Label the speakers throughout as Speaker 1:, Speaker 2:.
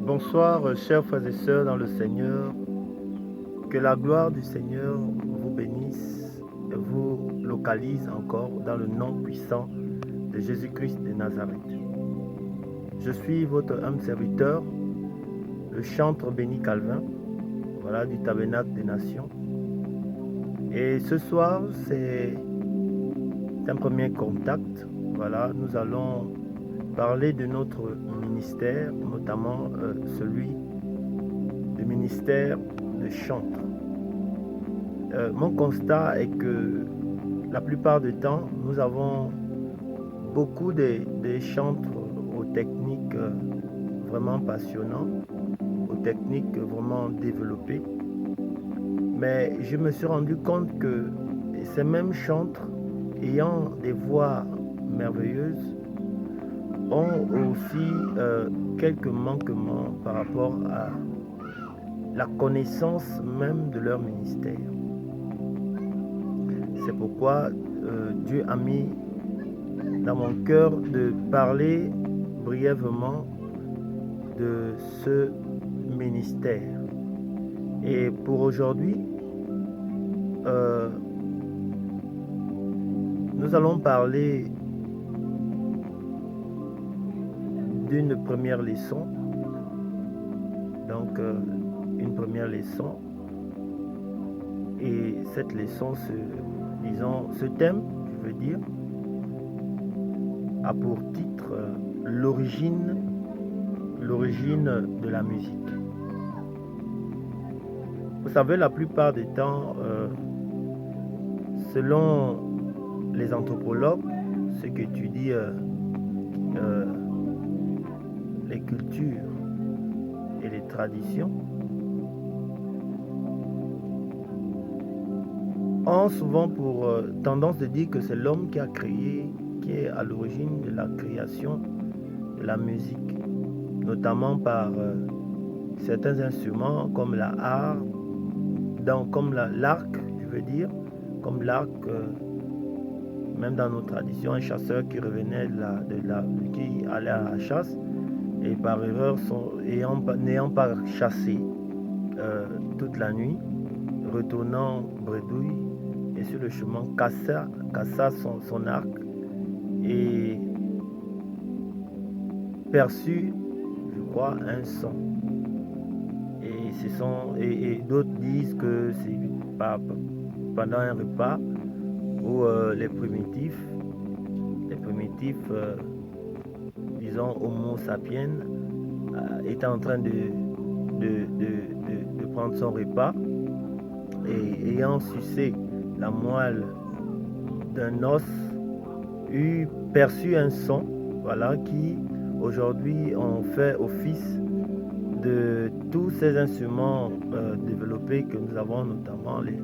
Speaker 1: Bonsoir, chers frères et sœurs dans le Seigneur. Que la gloire du Seigneur vous bénisse et vous localise encore dans le nom puissant de Jésus-Christ de Nazareth. Je suis votre humble serviteur, le chantre Béni Calvin, voilà, du Tabernacle des Nations. Et ce soir, c'est un premier contact. Voilà, nous allons parler de notre ministère, notamment celui du ministère de chantre. Mon constat est que la plupart du temps, nous avons beaucoup de chantres aux techniques vraiment passionnantes, aux techniques vraiment développées. Mais je me suis rendu compte que ces mêmes chantres, ayant des voix merveilleuses, ont aussi quelques manquements par rapport à la connaissance même de leur ministère. C'est pourquoi Dieu a mis dans mon cœur de parler brièvement de ce ministère. Et pour aujourd'hui, nous allons parler d'une première leçon. Donc, une première leçon. Et cette leçon, ce thème, je veux dire, a pour titre l'origine de la musique. Vous savez, la plupart du temps, selon les anthropologues, ceux qui étudient les cultures et les traditions, ont souvent pour tendance de dire que c'est l'homme qui est à l'origine de la création de la musique, notamment par certains instruments comme la harpe, comme l'arc, je veux dire, comme l'arc, même dans nos traditions, un chasseur qui revenait qui allait à la chasse et par erreur, n'ayant pas chassé toute la nuit, retournant bredouille et sur le chemin cassa son arc et perçut, je crois, un son. Et d'autres disent que c'est pendant un repas où les primitifs, disons Homo sapiens, étaient en train de prendre son repas et ayant sucé la moelle d'un os, eut perçu un son, voilà, qui aujourd'hui ont fait office de tous ces instruments développés que nous avons, notamment les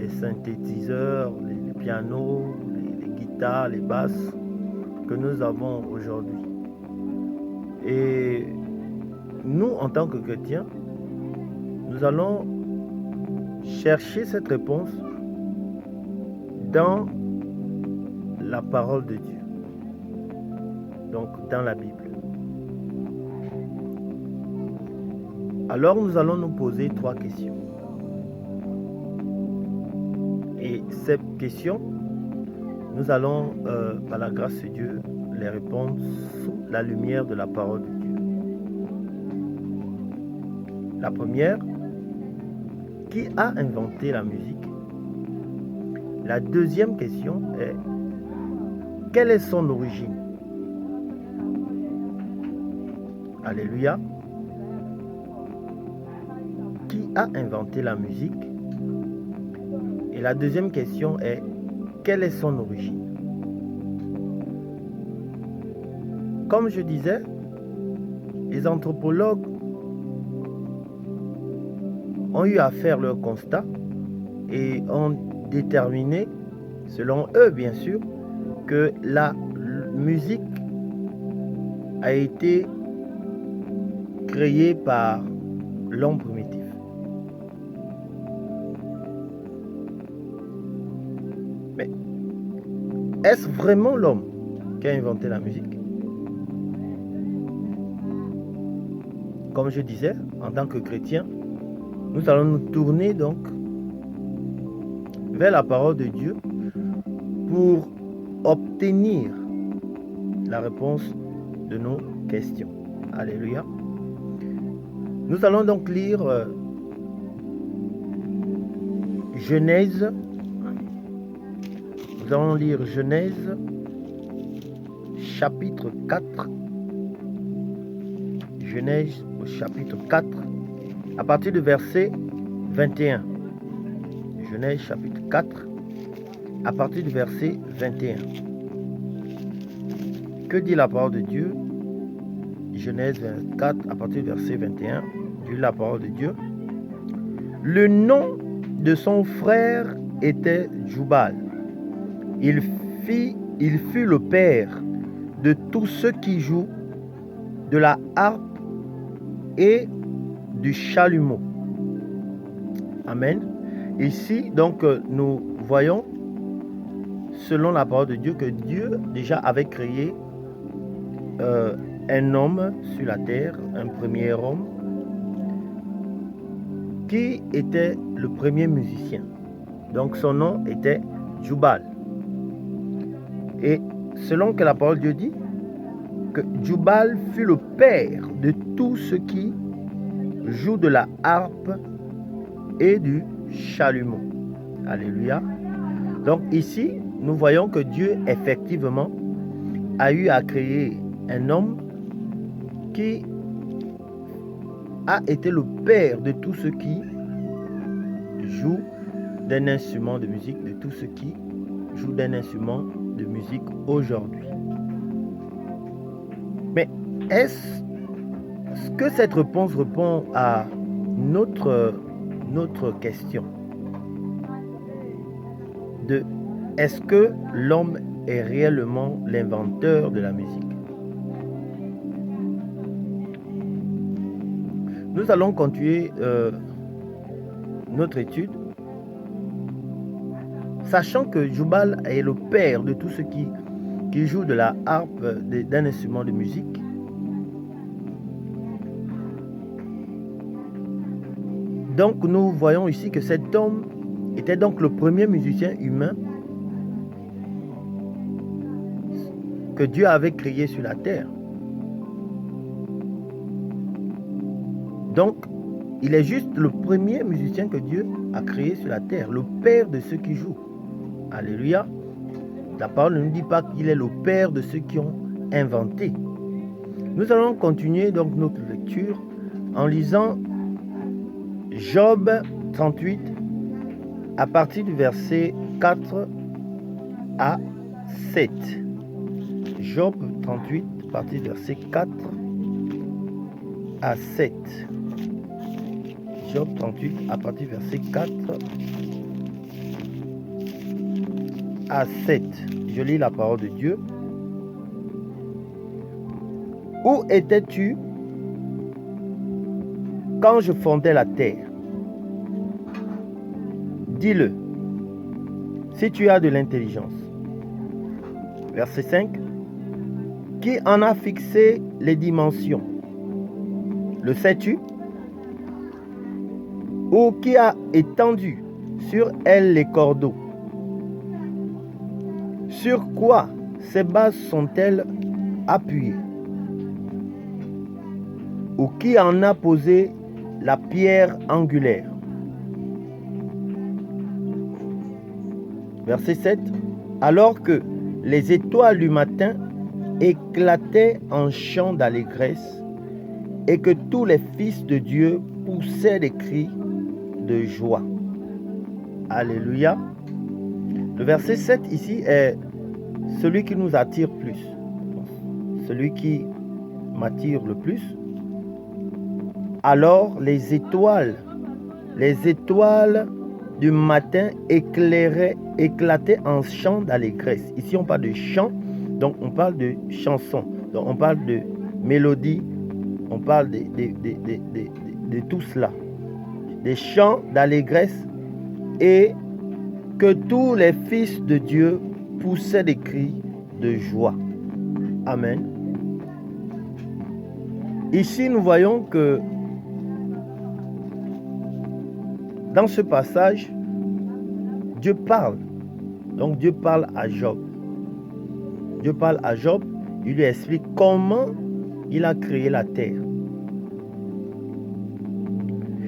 Speaker 1: synthétiseurs, les pianos, les guitares, les basses que nous avons aujourd'hui. Et nous, en tant que chrétiens, nous allons chercher cette réponse dans la parole de Dieu, donc dans la Bible. Alors nous allons nous poser 3 questions. Et ces questions, nous allons, par la grâce de Dieu, les répondre sous la lumière de la parole de Dieu. La première, qui a inventé la musique? La deuxième question est, quelle est son origine? Alléluia. Qui a inventé la musique? Et la deuxième question est, quelle est son origine? Comme je disais, les anthropologues ont eu à faire leur constat et ont déterminé, selon eux bien sûr, que la musique a été créée par l'homme primitif. Mais est-ce vraiment l'homme qui a inventé la musique? comme je disais, en tant que chrétien, nous allons nous tourner donc vers la parole de Dieu pour obtenir la réponse de nos questions. Alléluia. Nous allons donc lire Genèse. Nous allons lire Genèse chapitre 4. Genèse au chapitre 4 à partir du verset 21. Genèse chapitre 4 à partir du verset 21. Que dit la parole de Dieu? Genèse 24 à partir du verset 21. Dit la parole de Dieu. Le nom de son frère était Jubal. Il fut le père de tous ceux qui jouent de la harpe et du chalumeau. Amen. Ici, donc, nous voyons, selon la parole de Dieu, que Dieu déjà avait créé un homme sur la terre, un premier homme, qui était le premier musicien. Donc, son nom était Jubal. Et selon que la parole de Dieu dit, que Jubal fut le père de tous ceux qui jouent de la harpe et du chalumeau. Alléluia. Donc ici, nous voyons que Dieu, effectivement, a eu à créer un homme qui a été le père de tous ceux qui jouent d'un instrument de musique, de tous ceux qui jouent d'un instrument de musique aujourd'hui. Mais est-ce que cette réponse répond à notre question de est-ce que l'homme est réellement l'inventeur de la musique? Nous allons continuer notre étude, sachant que Jubal est le père de tous ceux qui jouent de la harpe, d'un instrument de musique. Donc nous voyons ici que cet homme était donc le premier musicien humain que Dieu avait créé sur la terre. Donc, il est juste le premier musicien que Dieu a créé sur la terre, le père de ceux qui jouent. Alléluia. La parole ne nous dit pas qu'il est le père de ceux qui ont inventé. Nous allons continuer donc notre lecture en lisant Job 38 à partir du verset 4 à 7. Job 38 à partir du verset 4 à 7. Job 38 à partir du verset 4 à 7. Je lis la parole de Dieu. Où étais-tu quand je fondais la terre? Dis-le, si tu as de l'intelligence. Verset 5. Qui en a fixé les dimensions? Le sais-tu? Ou qui a étendu sur elle les cordeaux? Sur quoi ces bases sont-elles appuyées? Ou qui en a posé la pierre angulaire? Verset 7. Alors que les étoiles du matin éclataient en chants d'allégresse et que tous les fils de Dieu poussaient des cris de joie. Alléluia. Le verset 7 ici est celui qui nous attire plus. Celui qui m'attire le plus. Alors les étoiles du matin éclataient en chants d'allégresse. Ici on parle de chant, donc on parle de chanson, donc on parle de mélodie, on parle de tout cela. Des chants d'allégresse et que tous les fils de Dieu poussaient des cris de joie. Amen. Ici, nous voyons que dans ce passage, Dieu parle. Donc Dieu parle à Job. Dieu parle à Job, il lui explique comment il a créé la terre.